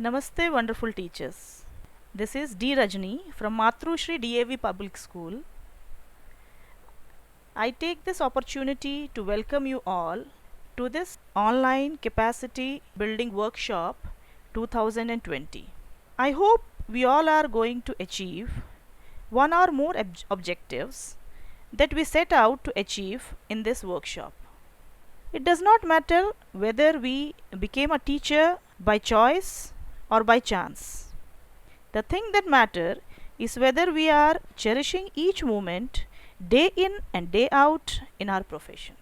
Namaste, wonderful teachers. This is D. Rajni from Matrushri DAV Public School. I take this opportunity to welcome you all to this online capacity building workshop 2020. I hope we all are going to achieve one or more objectives that we set out to achieve in this workshop. It does not matter whether we became a teacher by choice or by chance. The thing that matters is whether we are cherishing each moment day in and day out in our profession.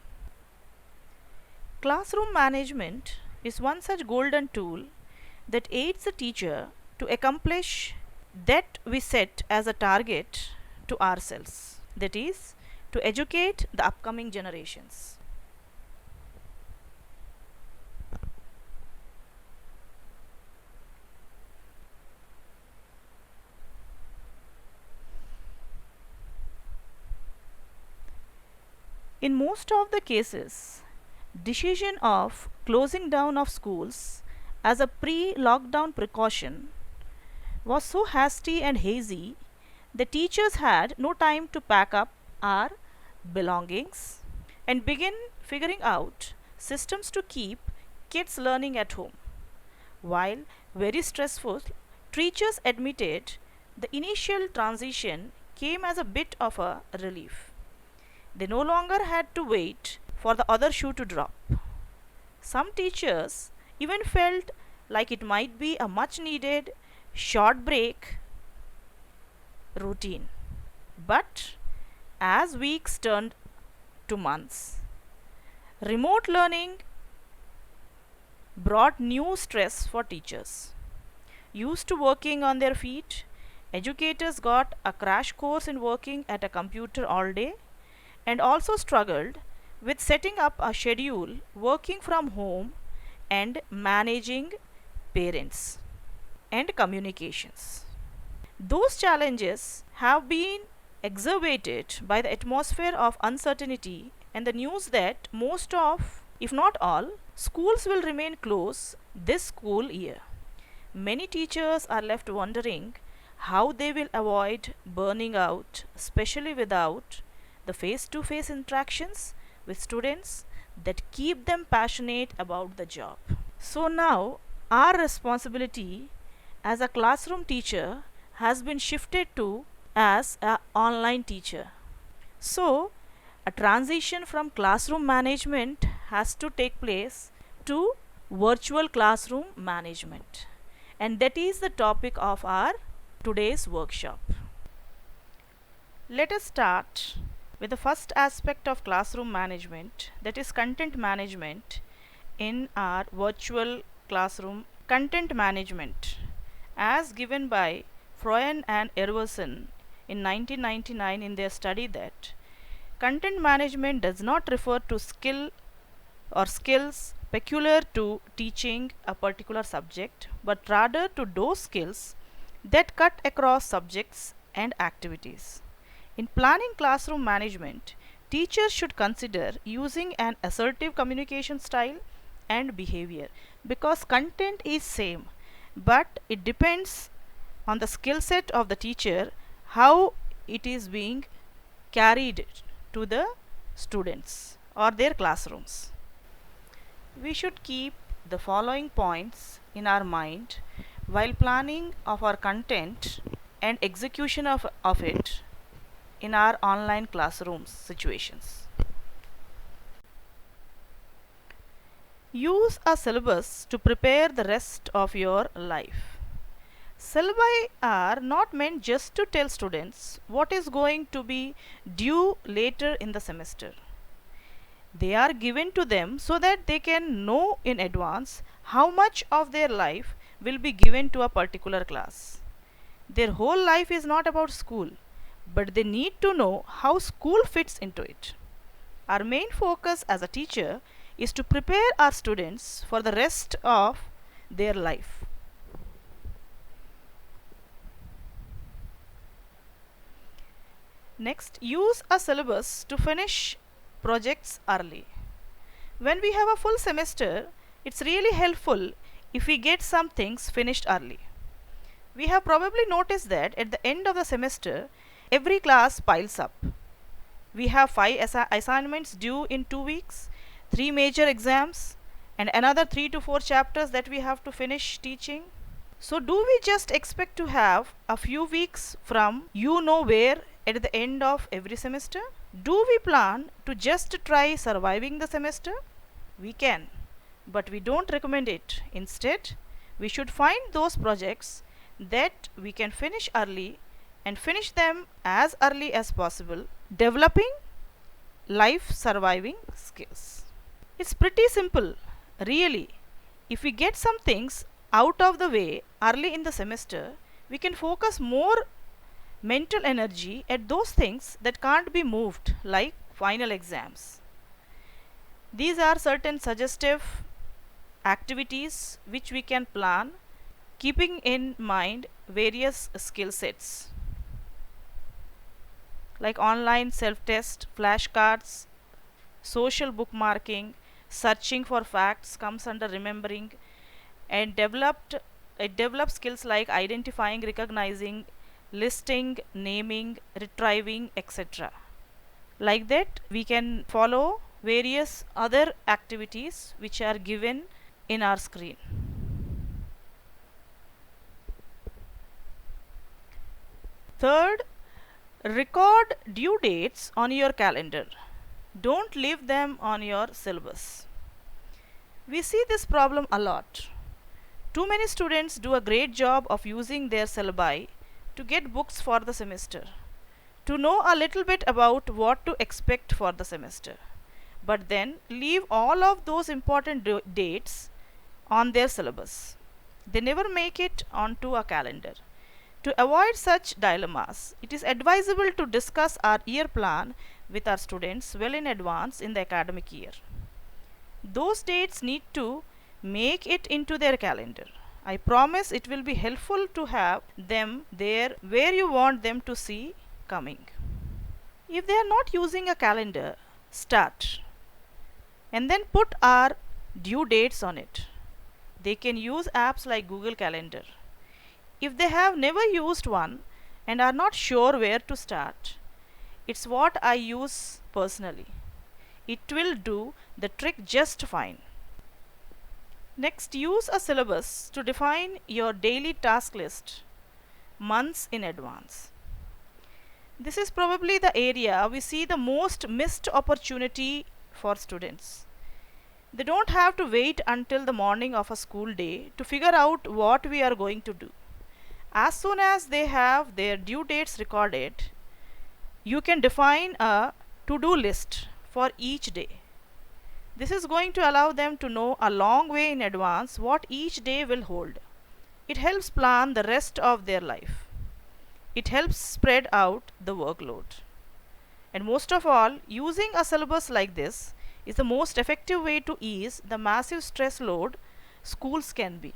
Classroom management is one such golden tool that aids the teacher to accomplish that we set as a target to ourselves, that is, to educate the upcoming generations. In most of the cases, decision of closing down of schools as a pre-lockdown precaution was so hasty and hazy the teachers had no time to pack up our belongings and begin figuring out systems to keep kids learning at home. While very stressful, teachers admitted the initial transition came as a bit of a relief. They no longer had to wait for the other shoe to drop. Some teachers even felt like it might be a much needed short break routine. But as weeks turned to months, remote learning brought new stress for teachers. Used to working on their feet, educators got a crash course in working at a computer all day and also struggled with setting up a schedule, working from home, and managing parents and communications. Those challenges have been exacerbated by the atmosphere of uncertainty and the news that most of, if not all, schools will remain closed this school year. Many teachers are left wondering how they will avoid burning out, especially without the face to face interactions with students that keep them passionate about the job. So now, our responsibility as a classroom teacher has been shifted to as an online teacher. So, a transition from classroom management has to take place to virtual classroom management. And that is the topic of our today's workshop. Let us start with the first aspect of classroom management, that is content management in our virtual classroom. Content management, as given by Froyen and Erverson in 1999 in their study, that content management does not refer to skill or skills peculiar to teaching a particular subject, but rather to those skills that cut across subjects and activities. In planning classroom management, teachers should consider using an assertive communication style and behavior, because content is same, but it depends on the skill set of the teacher how it is being carried to the students or their classrooms. We should keep the following points in our mind while planning of our content and execution of it in our online classrooms situations. Use a syllabus to prepare the rest of your life. Syllabi are not meant just to tell students what is going to be due later in the semester. They are given to them so that they can know in advance how much of their life will be given to a particular class. Their whole life is not about school, but they need to know how school fits into it. Our main focus as a teacher is to prepare our students for the rest of their life. Next, use a syllabus to finish projects early. When we have a full semester, it's really helpful if we get some things finished early. We have probably noticed that at the end of the semester, every class piles up. We have 5 assignments due in 2 weeks, 3 major exams, and another 3 to 4 chapters that we have to finish teaching. So, do we just expect to have a few weeks from you know where at the end of every semester? Do we plan to just try surviving the semester? We can, but we don't recommend it. Instead, we should find those projects that we can finish early and finish them as early as possible, developing life surviving skills. It's pretty simple, really. If we get some things out of the way early in the semester, we can focus more mental energy at those things that can't be moved, like final exams. These are certain suggestive activities which we can plan, keeping in mind various skill sets like online self test, flashcards, social bookmarking, searching for facts comes under remembering, and it develops skills like identifying, recognizing, listing, naming, retrieving, etc. Like that, we can follow various other activities which are given in our screen. Third, record due dates on your calendar. Don't leave them on your syllabus. We see this problem a lot. Too many students do a great job of using their syllabi to get books for the semester, to know a little bit about what to expect for the semester, but then leave all of those important dates on their syllabus. They never make it onto a calendar. To avoid such dilemmas, it is advisable to discuss our year plan with our students well in advance in the academic year. Those dates need to make it into their calendar. I promise it will be helpful to have them there where you want them to see coming. If they are not using a calendar, start and then put our due dates on it. They can use apps like Google Calendar. If they have never used one and are not sure where to start, it's what I use personally. It will do the trick just fine. Next, use a syllabus to define your daily task list months in advance. This is probably the area we see the most missed opportunity for students. They don't have to wait until the morning of a school day to figure out what we are going to do. As soon as they have their due dates recorded, you can define a to-do list for each day. This is going to allow them to know a long way in advance what each day will hold. It helps plan the rest of their life. It helps spread out the workload. And most of all, using a syllabus like this is the most effective way to ease the massive stress load schools can be.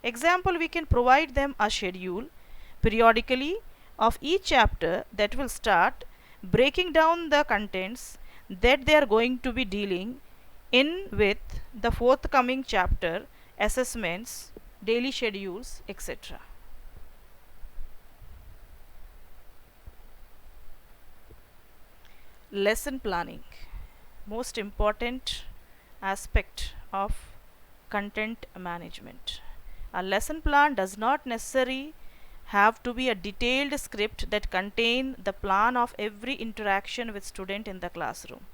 Example, we can provide them a schedule periodically of each chapter that will start breaking down the contents that they are going to be dealing in with the forthcoming chapter, assessments, daily schedules, etc. Lesson planning, most important aspect of content management. A lesson plan does not necessarily have to be a detailed script that contain the plan of every interaction with student in the classroom.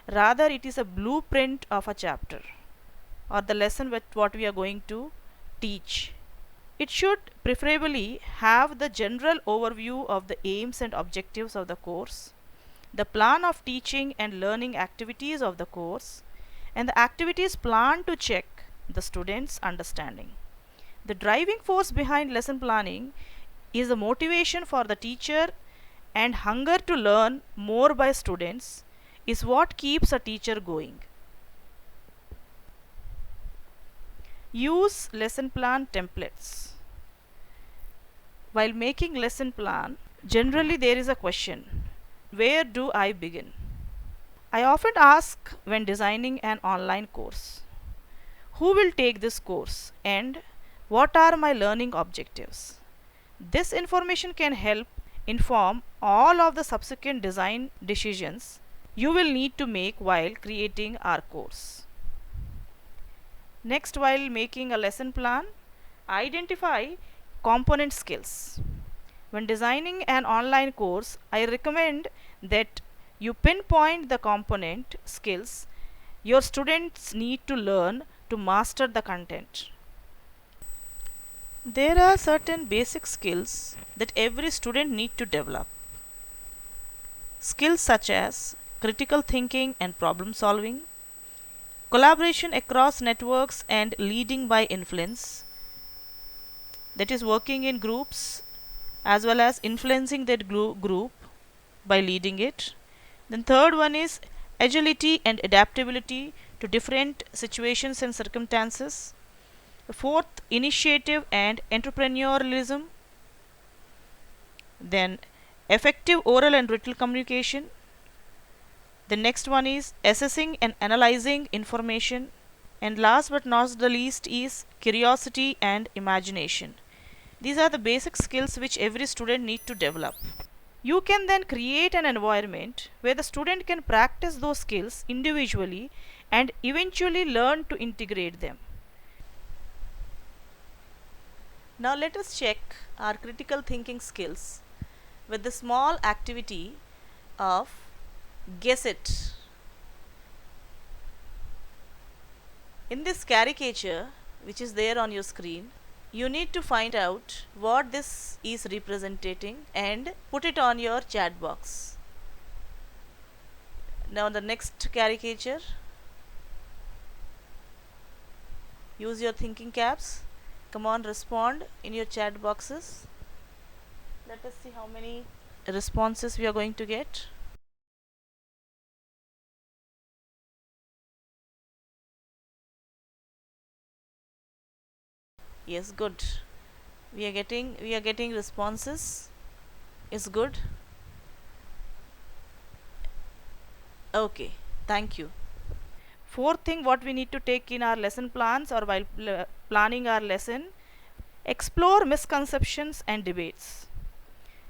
Rather, it is a blueprint of a chapter or the lesson with what we are going to teach. It should preferably have the general overview of the aims and objectives of the course, the plan of teaching and learning activities of the course, and the activities planned to check the students' understanding. The driving force behind lesson planning is the motivation for the teacher, and hunger to learn more by students is what keeps a teacher going. Use lesson plan templates. While making lesson plan, generally there is a question: where do I begin? I often ask when designing an online course, who will take this course and what are my learning objectives. This information can help inform all of the subsequent design decisions you will need to make while creating our course. Next, while making a lesson plan, identify component skills. When designing an online course, I recommend that you pinpoint the component skills your students need to learn to master the content. There are certain basic skills that every student needs to develop. Skills such as critical thinking and problem solving, collaboration across networks and leading by influence, that is working in groups as well as influencing that group by leading it. Then third one is agility and adaptability to different situations and circumstances. Fourth, initiative and entrepreneurialism. Then effective oral and written communication. The next one is assessing and analyzing information. And last but not the least is curiosity and imagination. These are the basic skills which every student needs to develop. You can then create an environment where the student can practice those skills individually and eventually learn to integrate them. Now let us check our critical thinking skills with the small activity of guess it. In this caricature which is there on your screen, you need to find out what this is representing and put it on your chat box. Now the next caricature, use your thinking caps. Come on, respond in your chat boxes. Let us see how many responses we are going to get. Yes, good. We are getting responses. It's good. Okay, thank you. Fourth thing what we need to take in our lesson plans or while planning our lesson, explore misconceptions and debates.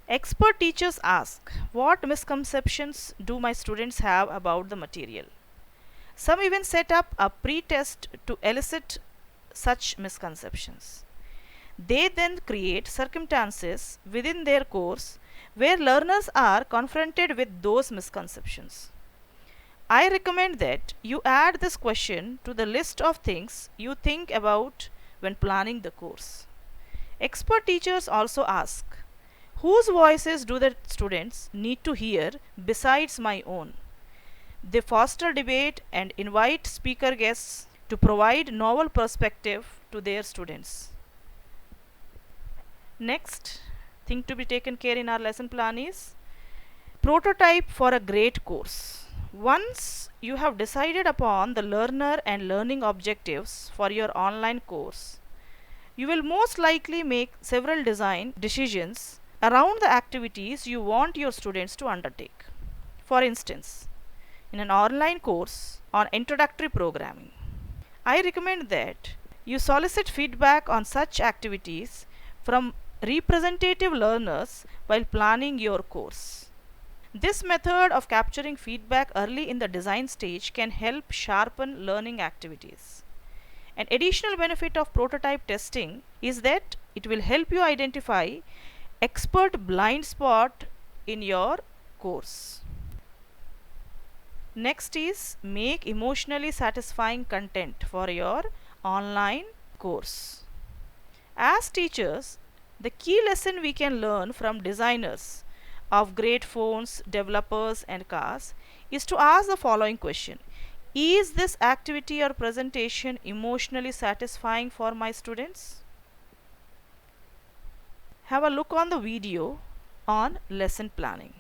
Expert teachers ask, what misconceptions do my students have about the material? Some even set up a pre-test to elicit such misconceptions. They then create circumstances within their course where learners are confronted with those misconceptions. I recommend that you add this question to the list of things you think about when planning the course. Expert teachers also ask, whose voices do the students need to hear besides my own? They foster debate and invite speaker guests to provide novel perspective to their students. Next thing to be taken care in our lesson plan is prototype for a great course. Once you have decided upon the learner and learning objectives for your online course, you will most likely make several design decisions around the activities you want your students to undertake. For instance, in an online course on introductory programming, I recommend that you solicit feedback on such activities from representative learners while planning your course. This method of capturing feedback early in the design stage can help sharpen learning activities. An additional benefit of prototype testing is that it will help you identify expert blind spot in your course. Next is make emotionally satisfying content for your online course. As teachers, the key lesson we can learn from designers of great phones, developers and cars is to ask the following question. Is this activity or presentation emotionally satisfying for my students? Have a look on the video on lesson planning.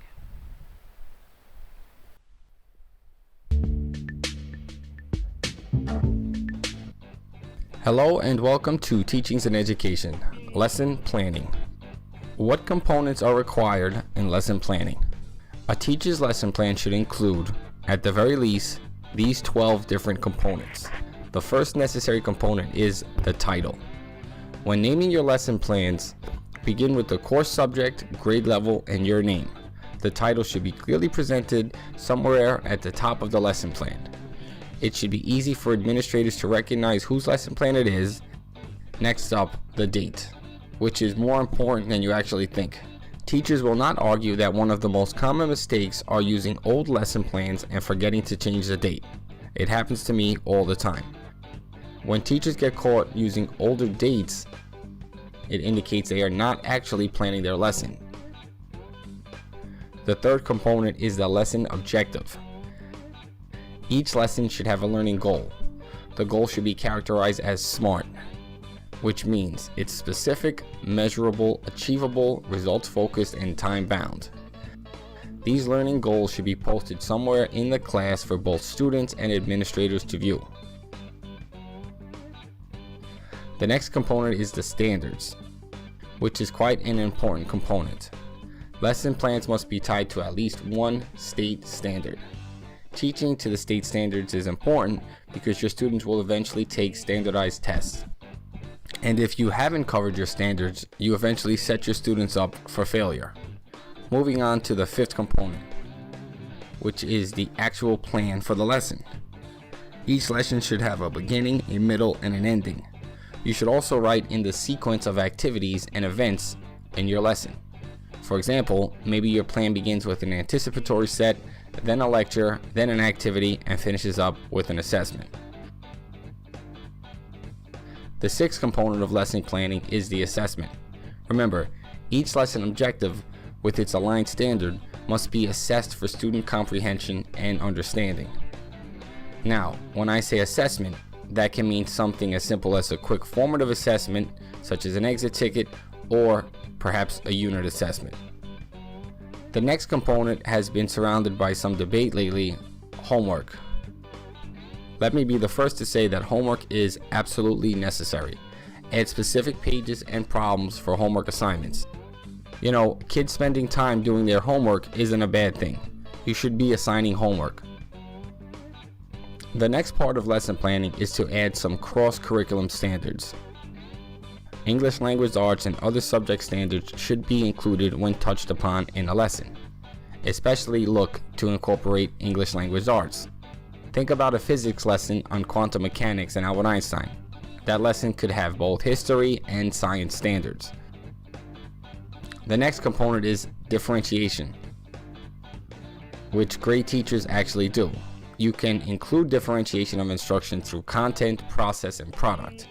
Hello and welcome to Teachings in Education, Lesson Planning. What components are required in lesson planning? A teacher's lesson plan should include, at the very least, these 12 different components. The first necessary component is the title. When naming your lesson plans, begin with the course subject, grade level, and your name. The title should be clearly presented somewhere at the top of the lesson plan. It should be easy for administrators to recognize whose lesson plan it is. Next up, the date, which is more important than you actually think. Teachers will not argue that one of the most common mistakes are using old lesson plans and forgetting to change the date. It happens to me all the time. When teachers get caught using older dates, it indicates they are not actually planning their lesson. The third component is the lesson objective. Each lesson should have a learning goal. The goal should be characterized as SMART, which means it's specific, measurable, achievable, results-focused, and time-bound. These learning goals should be posted somewhere in the class for both students and administrators to view. The next component is the standards, which is quite an important component. Lesson plans must be tied to at least one state standard. Teaching to the state standards is important because your students will eventually take standardized tests. And if you haven't covered your standards, you eventually set your students up for failure. Moving on to the fifth component, which is the actual plan for the lesson. Each lesson should have a beginning, a middle, and an ending. You should also write in the sequence of activities and events in your lesson. For example, maybe your plan begins with an anticipatory set, then a lecture, then an activity, and finishes up with an assessment. The sixth component of lesson planning is the assessment. Remember, each lesson objective with its aligned standard must be assessed for student comprehension and understanding. Now, when I say assessment, that can mean something as simple as a quick formative assessment, such as an exit ticket, or perhaps a unit assessment. The next component has been surrounded by some debate lately: homework. Let me be the first to say that homework is absolutely necessary. Add specific pages and problems for homework assignments. You know, kids spending time doing their homework isn't a bad thing. You should be assigning homework. The next part of lesson planning is to add some cross-curriculum standards. English language arts and other subject standards should be included when touched upon in a lesson. Especially look to incorporate English language arts. Think about a physics lesson on quantum mechanics and Albert Einstein. That lesson could have both history and science standards. The next component is differentiation, which great teachers actually do. You can include differentiation of instruction through content, process, and product.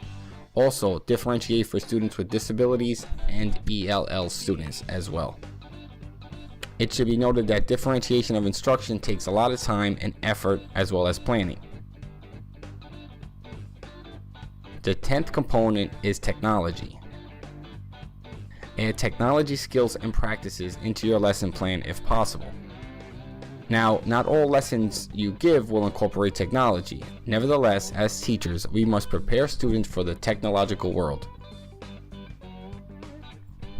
Also, differentiate for students with disabilities and ELL students as well. It should be noted that differentiation of instruction takes a lot of time and effort as well as planning. The 10th component is technology. Add technology skills and practices into your lesson plan if possible. Now, not all lessons you give will incorporate technology. Nevertheless, as teachers, we must prepare students for the technological world.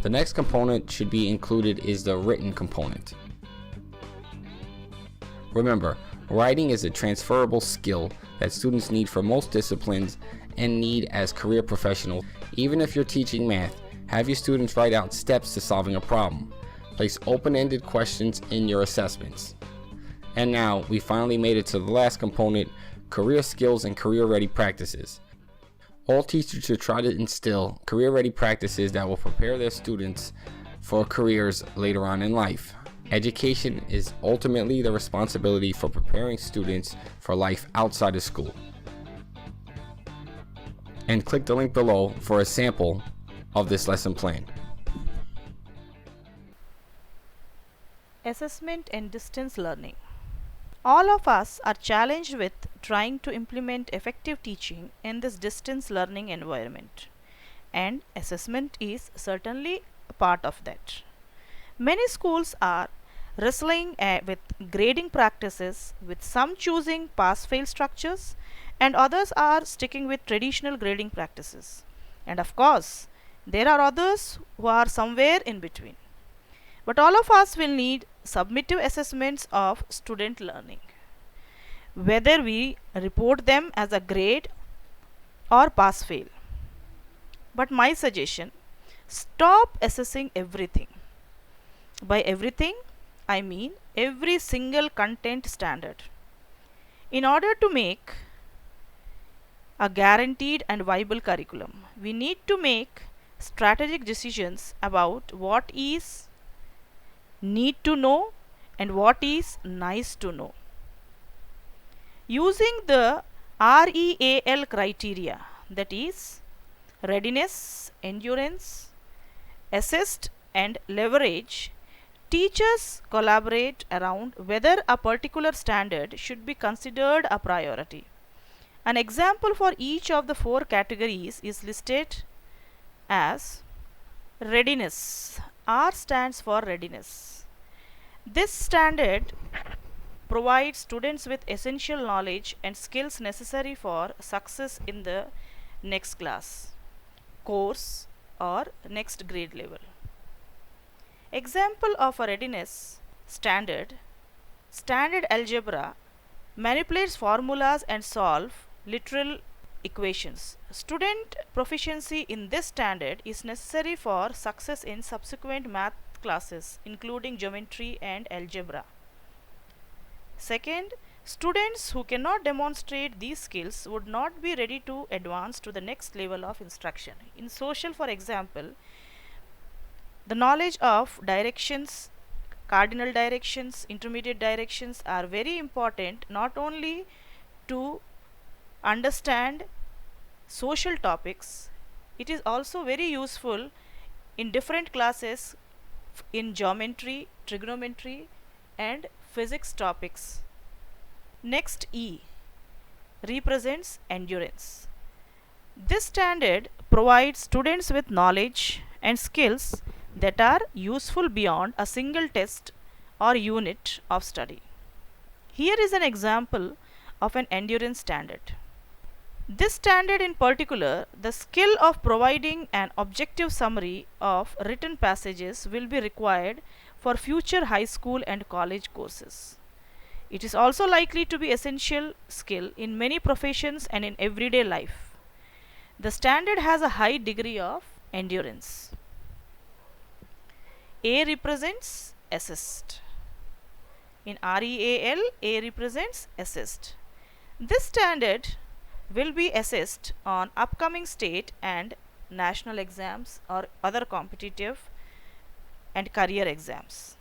The next component should be included is the written component. Remember, writing is a transferable skill that students need for most disciplines and need as career professionals. Even if you're teaching math, have your students write out steps to solving a problem. Place open-ended questions in your assessments. And now, we finally made it to the last component: career skills and career-ready practices. All teachers should try to instill career-ready practices that will prepare their students for careers later on in life. Education is ultimately the responsibility for preparing students for life outside of school. And click the link below for a sample of this lesson plan. Assessment and distance learning. All of us are challenged with trying to implement effective teaching in this distance learning environment, and assessment is certainly a part of that. Many schools are wrestling with grading practices, with some choosing pass-fail structures and others are sticking with traditional grading practices. And of course, there are others who are somewhere in between. But all of us will need summative assessments of student learning. Whether we report them as a grade or pass fail. But my suggestion, stop assessing everything. By everything, I mean every single content standard. In order to make a guaranteed and viable curriculum, we need to make strategic decisions about what is need to know and what is nice to know. Using the REAL criteria, that is readiness, endurance, assist, and leverage, teachers collaborate around whether a particular standard should be considered a priority. An example for each of the four categories is listed as readiness. R stands for readiness. This standard provides students with essential knowledge and skills necessary for success in the next class, course, or next grade level. Example of a readiness standard: standard algebra manipulates formulas and solve literal equations. Student proficiency in this standard is necessary for success in subsequent math classes, including geometry and algebra. Second, students who cannot demonstrate these skills would not be ready to advance to the next level of instruction. In social, for example, the knowledge of directions, cardinal directions, intermediate directions are very important, not only to understand social topics, it is also very useful in different classes in geometry, trigonometry, and physics topics. Next, E represents endurance. This standard provides students with knowledge and skills that are useful beyond a single test or unit of study. Here is an example of an endurance standard. This standard in particular, the skill of providing an objective summary of written passages will be required for future high school and college courses. It is also likely to be essential skill in many professions and in everyday life. The standard has a high degree of endurance. A represents assist. In REAL, A represents assist. This standard will be assessed on upcoming state and national exams or other competitive and career exams.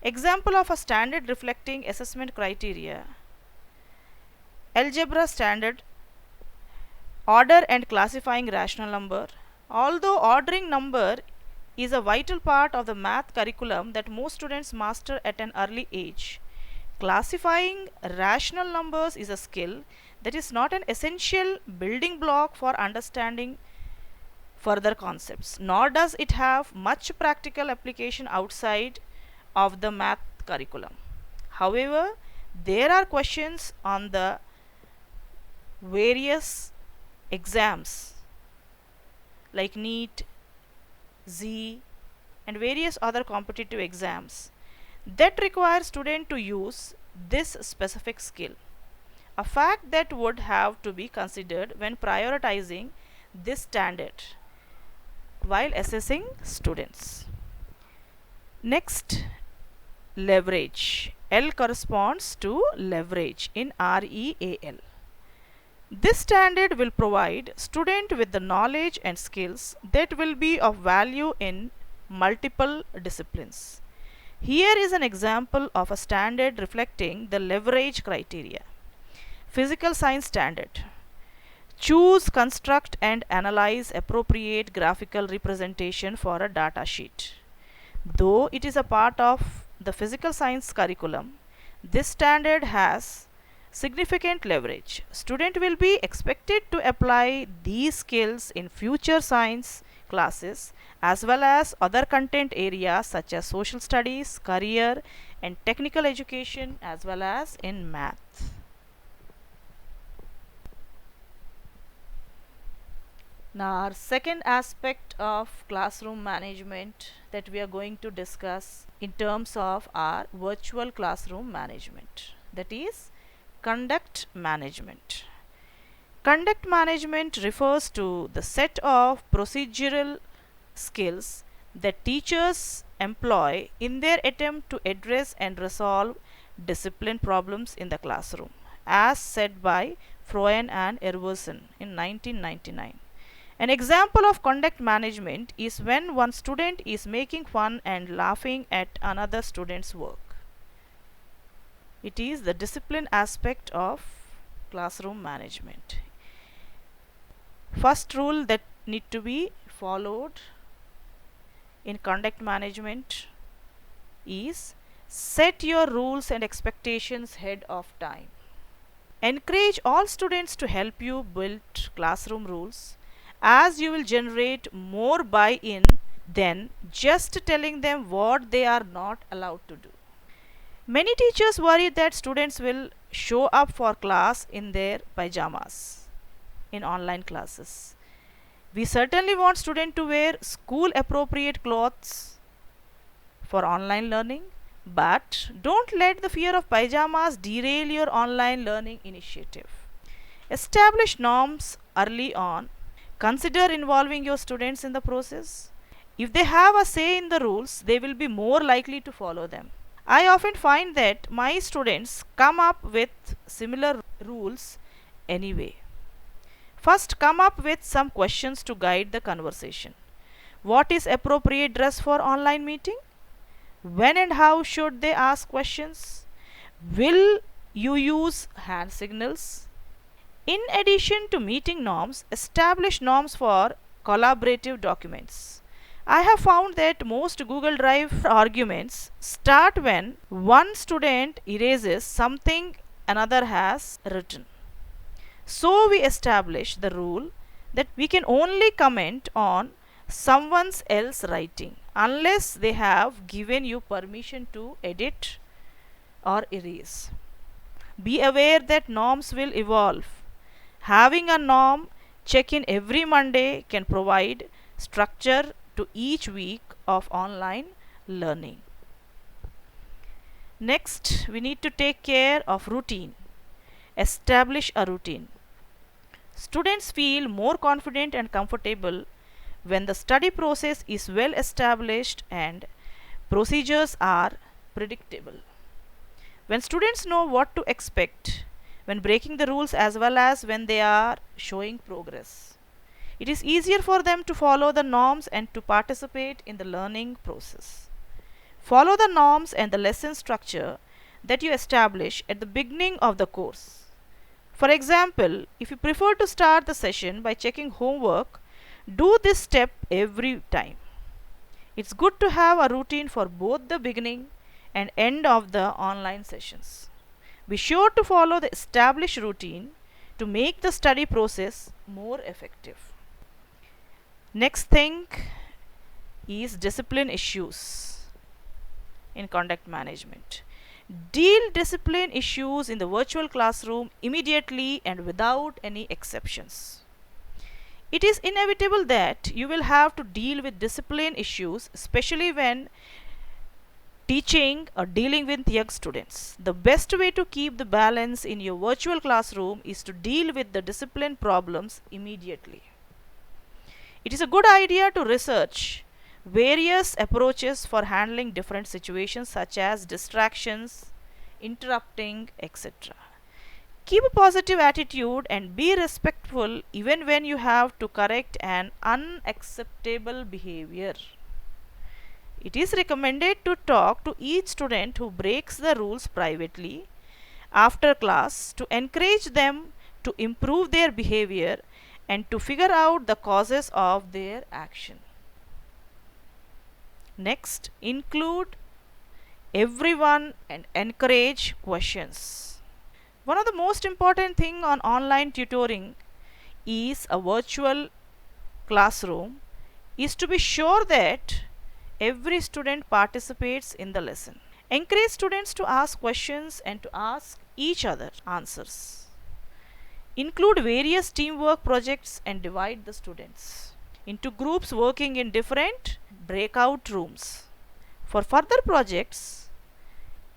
Example of a standard reflecting assessment criteria: algebra standard, order and classifying rational number. Although ordering number is a vital part of the math curriculum that most students master at an early age, classifying rational numbers is a skill that is not an essential building block for understanding further concepts, nor does it have much practical application outside of the math curriculum. However, there are questions on the various exams like NEET, Z, and various other competitive exams that require student to use this specific skill, a fact that would have to be considered when prioritizing this standard while assessing students. Next, leverage. L corresponds to leverage in REAL. This standard will provide student with the knowledge and skills that will be of value in multiple disciplines. Here is an example of a standard reflecting the leverage criteria. Physical science standard: choose, construct, and analyze appropriate graphical representation for a data sheet. Though it is a part of the physical science curriculum, this standard has significant leverage. Student will be expected to apply these skills in future science classes as well as other content areas such as social studies, career, and technical education, as well as in math. Now, our second aspect of classroom management that we are going to discuss in terms of our virtual classroom management, that is conduct management. Conduct management refers to the set of procedural skills that teachers employ in their attempt to address and resolve discipline problems in the classroom, as said by Froyen and Erverson in 1999. An example of conduct management is when one student is making fun and laughing at another student's work. It is the discipline aspect of classroom management. First rule that need to be followed in conduct management is set your rules and expectations ahead of time. Encourage all students to help you build classroom rules, as you will generate more buy-in than just telling them what they are not allowed to do. Many teachers worry that students will show up for class in their pajamas in online classes. We certainly want students to wear school appropriate clothes for online learning, but don't let the fear of pajamas derail your online learning initiative. Establish norms early on. Consider involving your students in the process. If they have a say in the rules, they will be more likely to follow them. I often find that my students come up with similar rules anyway. First, come up with some questions to guide the conversation. What is appropriate dress for online meeting? When and how should they ask questions? Will you use hand signals? In addition to meeting norms, establish norms for collaborative documents. I have found that most Google Drive arguments start when one student erases something another has written. So we establish the rule that we can only comment on someone else's writing unless they have given you permission to edit or erase. Be aware that norms will evolve. Having a norm check in every Monday can provide structure to each week of online learning. Next, we need to take care of routine. Establish a routine. Students feel more confident and comfortable when the study process is well established and procedures are predictable. When students know what to expect when breaking the rules as well as when they are showing progress, it is easier for them to follow the norms and to participate in the learning process. Follow the norms and the lesson structure that you establish at the beginning of the course. For example, if you prefer to start the session by checking homework, do this step every time. It's good to have a routine for both the beginning and end of the online sessions. Be sure to follow the established routine to make the study process more effective. Next thing is discipline issues in conduct management. Deal discipline issues in the virtual classroom immediately and without any exceptions. It is inevitable that you will have to deal with discipline issues, especially when teaching or dealing with young students. The best way to keep the balance in your virtual classroom is to deal with the discipline problems immediately. It is a good idea to research various approaches for handling different situations such as distractions, interrupting, etc. Keep a positive attitude and be respectful even when you have to correct an unacceptable behavior. It is recommended to talk to each student who breaks the rules privately after class to encourage them to improve their behavior and to figure out the causes of their action. Next, include everyone and encourage questions. One of the most important thing on online tutoring is a virtual classroom is to be sure that every student participates in the lesson. Encourage students to ask questions and to ask each other answers. Include various teamwork projects and divide the students into groups working in different breakout rooms. For further projects,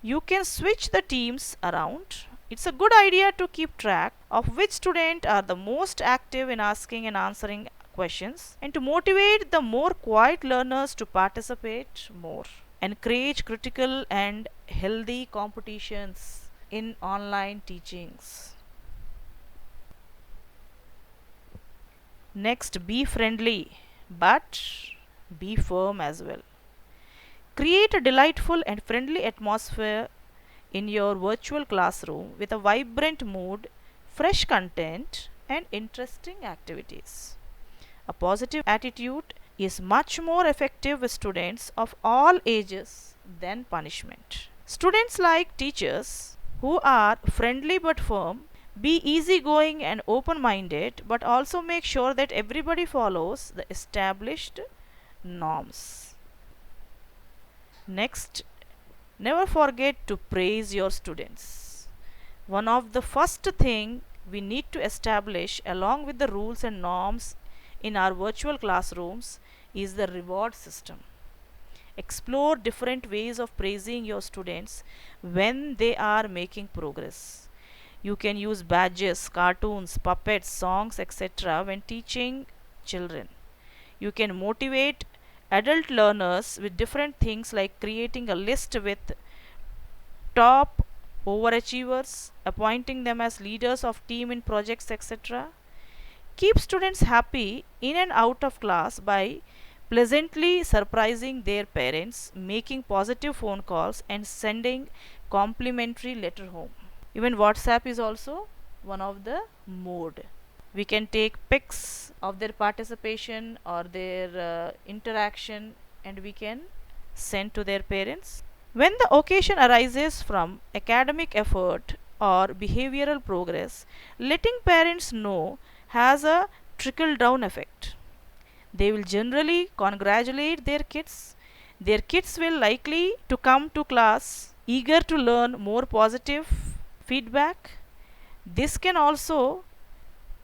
you can switch the teams around It's a good idea to keep track of which students are the most active in asking and answering questions and to motivate the more quiet learners to participate more. Encourage critical and healthy competitions in online teachings. Next, be friendly but be firm as well. Create a delightful and friendly atmosphere in your virtual classroom with a vibrant mood, fresh content, and interesting activities. A positive attitude is much more effective with students of all ages than punishment. Students like teachers who are friendly but firm, be easygoing and open minded, but also make sure that everybody follows the established norms. Next, never forget to praise your students. One of the first thing we need to establish along with the rules and norms in our virtual classrooms is the reward system. Explore different ways of praising your students when they are making progress. You can use badges, cartoons, puppets, songs, etc. when teaching children. You can motivate adult learners with different things like creating a list with top overachievers, appointing them as leaders of team in projects, etc. Keep students happy in and out of class by pleasantly surprising their parents, making positive phone calls, and sending complimentary letter home. Even WhatsApp is also one of the mode. We can take pics of their participation or their interaction and we can send to their parents. When the occasion arises from academic effort or behavioral progress, letting parents know has a trickle down effect. They will generally congratulate their kids. Their kids will likely to come to class eager to learn more positive feedback. This can also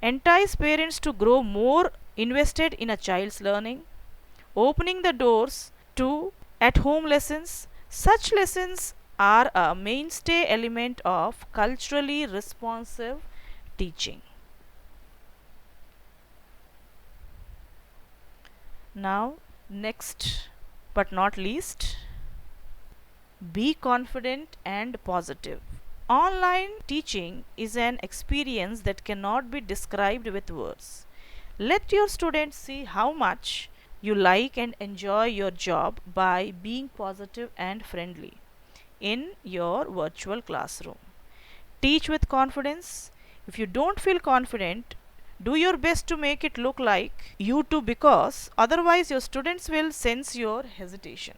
entice parents to grow more invested in a child's learning, opening the doors to at home lessons. Such lessons are a mainstay element of culturally responsive teaching. Now, next but not least, be confident and positive. Online teaching is an experience that cannot be described with words. Let your students see how much you like and enjoy your job by being positive and friendly in your virtual classroom. Teach with confidence. If you don't feel confident, do your best to make it look like you too, because otherwise your students will sense your hesitation.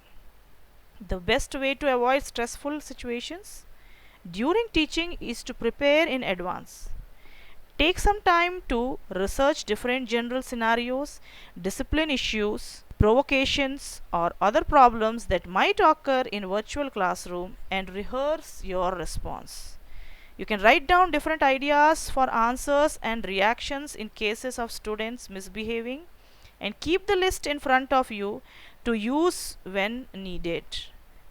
The best way to avoid stressful situations during teaching is to prepare in advance. Take some time to research different general scenarios, discipline issues, provocations, or other problems that might occur in virtual classroom and rehearse your response. You can write down different ideas for answers and reactions in cases of students misbehaving and keep the list in front of you to use when needed.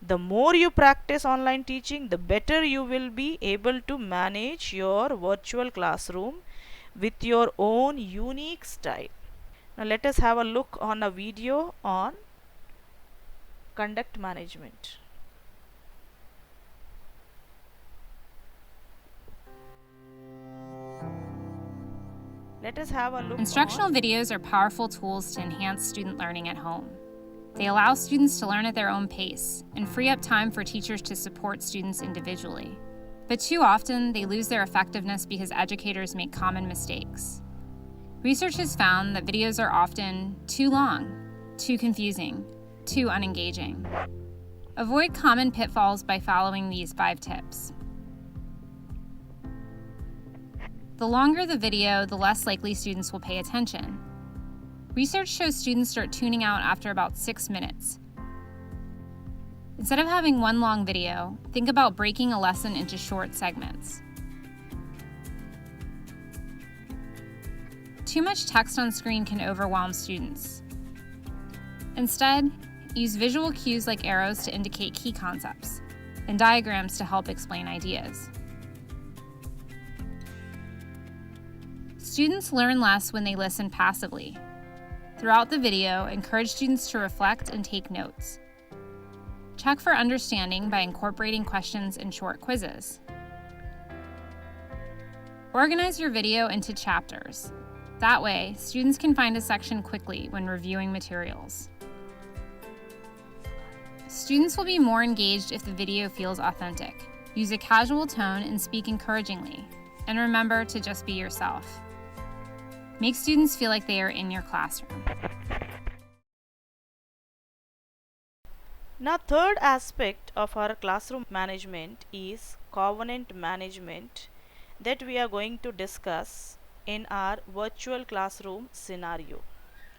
The more you practice online teaching, the better you will be able to manage your virtual classroom with your own unique style. Now let us have a look on a video on conduct management. Let us have a look. Instructional videos are powerful tools to enhance student learning at home. They allow students to learn at their own pace and free up time for teachers to support students individually. But too often, they lose their effectiveness because educators make common mistakes. Research has found that videos are often too long, too confusing, too unengaging. Avoid common pitfalls by following these 5 tips. The longer the video, the less likely students will pay attention. Research shows students start tuning out after about 6 minutes. Instead of having one long video, think about breaking a lesson into short segments. Too much text on screen can overwhelm students. Instead, use visual cues like arrows to indicate key concepts, and diagrams to help explain ideas. Students learn less when they listen passively. Throughout the video, encourage students to reflect and take notes. Check for understanding by incorporating questions and short quizzes. Organize your video into chapters. That way, students can find a section quickly when reviewing materials. Students will be more engaged if the video feels authentic. Use a casual tone and speak encouragingly. And remember to just be yourself. Make students feel like they are in your classroom. Now, third aspect of our classroom management is covenant management that we are going to discuss in our virtual classroom scenario.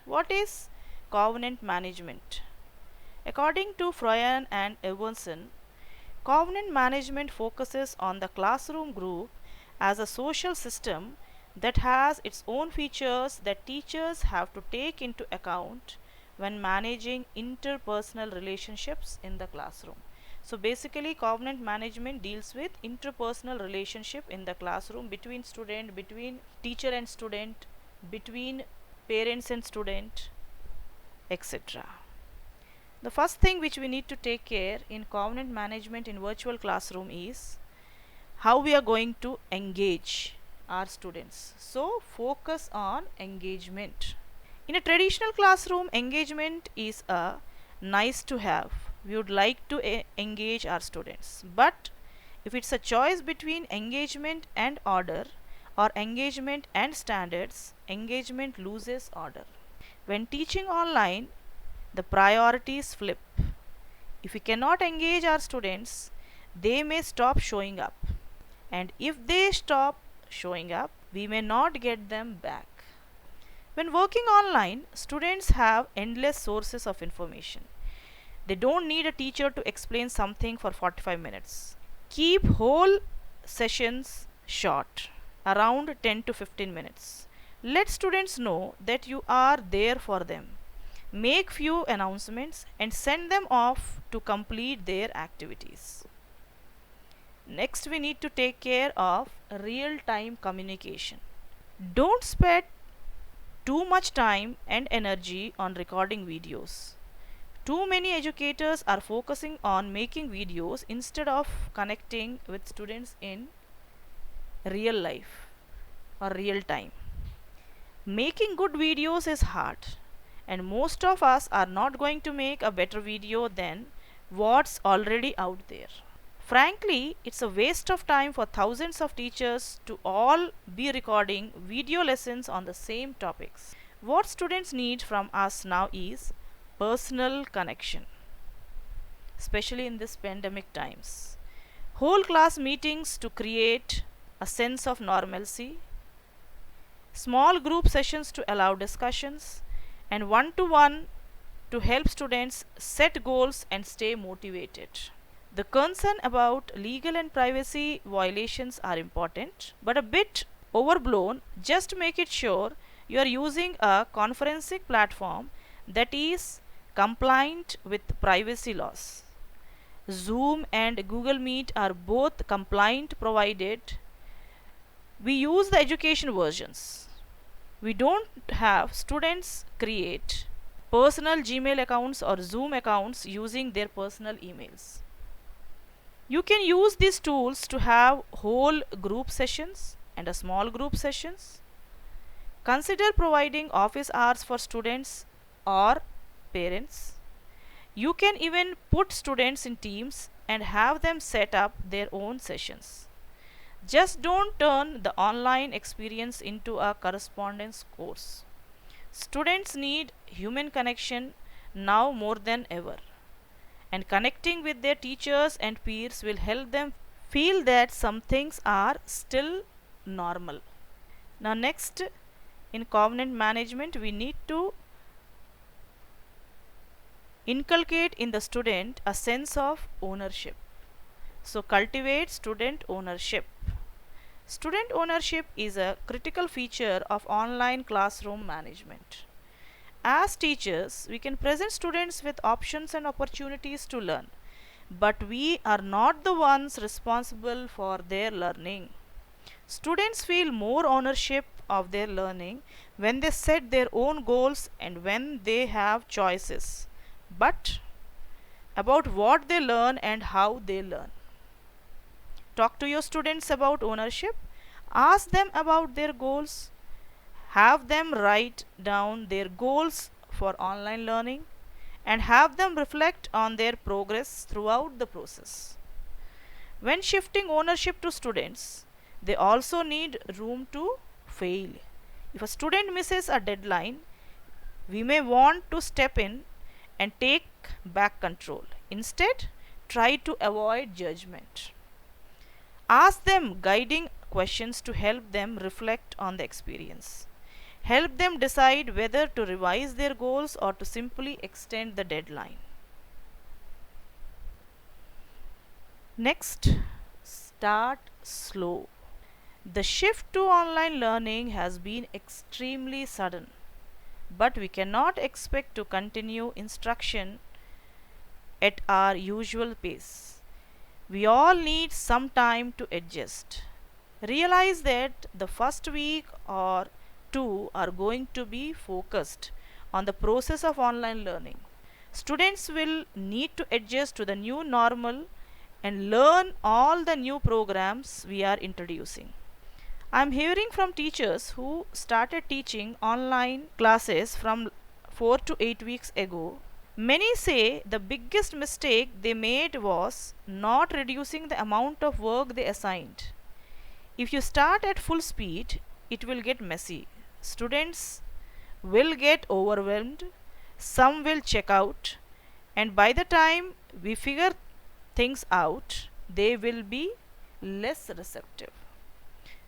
What is covenant management? According to Froyen and Evanson, covenant management focuses on the classroom group as a social system that has its own features that teachers have to take into account when managing interpersonal relationships in the classroom. So basically, covenant management deals with interpersonal relationship in the classroom between student, between teacher and student, between parents and student, etc. The first thing which we need to take care in covenant management in virtual classroom is how we are going to engage our students. So focus on engagement. In a traditional classroom, engagement is a nice to have. We would like to engage our students. But if it's a choice between engagement and order or engagement and standards, engagement loses order. When teaching online, the priorities flip. If we cannot engage our students, they may stop showing up. And if they stop showing up, we may not get them back. When working online, students have endless sources of information. They don't need a teacher to explain something for 45 minutes. Keep whole sessions short, around 10 to 15 minutes. Let students know that you are there for them. Make few announcements and send them off to complete their activities. Next, we need to take care of real-time communication. Don't spend too much time and energy on recording videos. Too many educators are focusing on making videos instead of connecting with students in real life or real time. Making good videos is hard, and most of us are not going to make a better video than what's already out there. Frankly, it's a waste of time for thousands of teachers to all be recording video lessons on the same topics. What students need from us now is personal connection, especially in this pandemic times. Whole class meetings to create a sense of normalcy, small group sessions to allow discussions, and one-to-one to help students set goals and stay motivated. The concern about legal and privacy violations are important, but a bit overblown. Just make it sure you are using a conferencing platform that is compliant with privacy laws. Zoom and Google Meet are both compliant provided we use the education versions. We don't have students create personal Gmail accounts or Zoom accounts using their personal emails. You can use these tools to have whole group sessions and a small group sessions. Consider providing office hours for students or parents. You can even put students in teams and have them set up their own sessions. Just don't turn the online experience into a correspondence course. Students need human connection now more than ever, and connecting with their teachers and peers will help them feel that some things are still normal. Now, next, in covenant management, we need to inculcate in the student a sense of ownership. So, cultivate student ownership. Student ownership is a critical feature of online classroom management. As teachers, we can present students with options and opportunities to learn, but we are not the ones responsible for their learning. Students feel more ownership of their learning when they set their own goals and when they have choices, but about what they learn and how they learn. Talk to your students about ownership. Ask them about their goals. Have them write down their goals for online learning and have them reflect on their progress throughout the process. When shifting ownership to students, they also need room to fail. If a student misses a deadline, we may want to step in and take back control. Instead, try to avoid judgment. Ask them guiding questions to help them reflect on the experience. Help them decide whether to revise their goals or to simply extend the deadline. Next, start slow. The shift to online learning has been extremely sudden, but we cannot expect to continue instruction at our usual pace. We all need some time to adjust. Realize that the first week or two are going to be focused on the process of online learning. Students will need to adjust to the new normal and learn all the new programs we are introducing. I am hearing from teachers who started teaching online classes from 4 to 8 weeks ago. Many say the biggest mistake they made was not reducing the amount of work they assigned. If you start at full speed, it will get messy. Students will get overwhelmed, some will check out, and by the time we figure things out, they will be less receptive.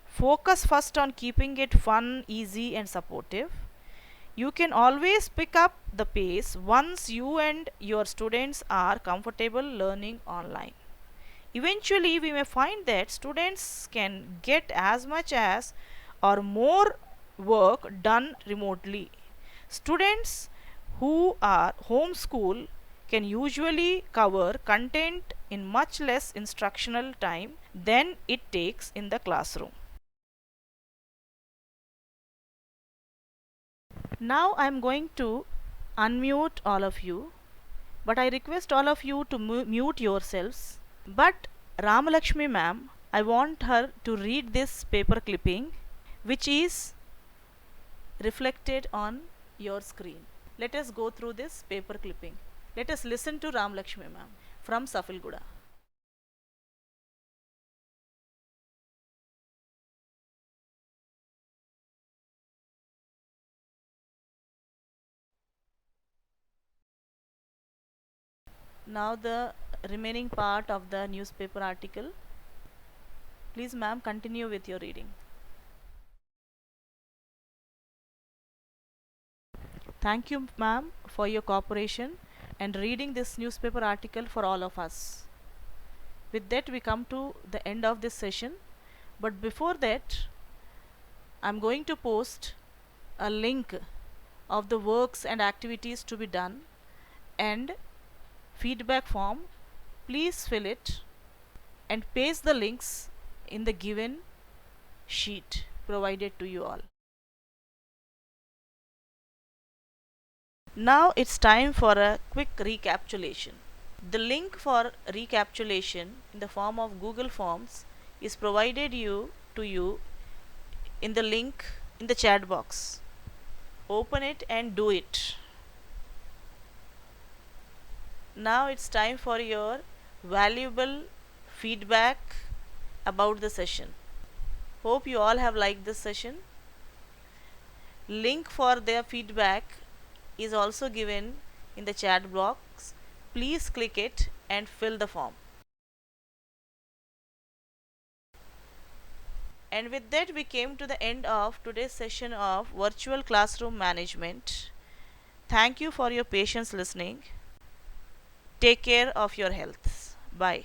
Focus first on keeping it fun, easy, and supportive. You can always pick up the pace once you and your students are comfortable learning online. Eventually, we may find that students can get as much as or more work done remotely. Students who are homeschool can usually cover content in much less instructional time than it takes in the classroom. Now I am going to unmute all of you, but I request all of you to mute yourselves. But Ramalakshmi ma'am, I want her to read this paper clipping which is reflected on your screen. Let us go through this paper clipping. Let us listen to Ramalakshmi ma'am from Safilguda. Now the remaining part of the newspaper article. Please ma'am, continue with your reading. Thank you ma'am for your cooperation and reading this newspaper article for all of us. With that we come to the end of this session, but before that I am going to post a link of the works and activities to be done and feedback form. Please fill it and paste the links in the given sheet provided to you all. Now it's time for a quick recapitulation. The link for recapitulation in the form of Google Forms is provided to you in the link in the chat box. Open it and do it. Now it's time for your valuable feedback about the session. Hope you all have liked this session. Link for their feedback is also given in the chat box. Please click it and fill the form. And with that we came to the end of today's session of virtual classroom management. Thank you for your patience listening. Take care of your health. Bye.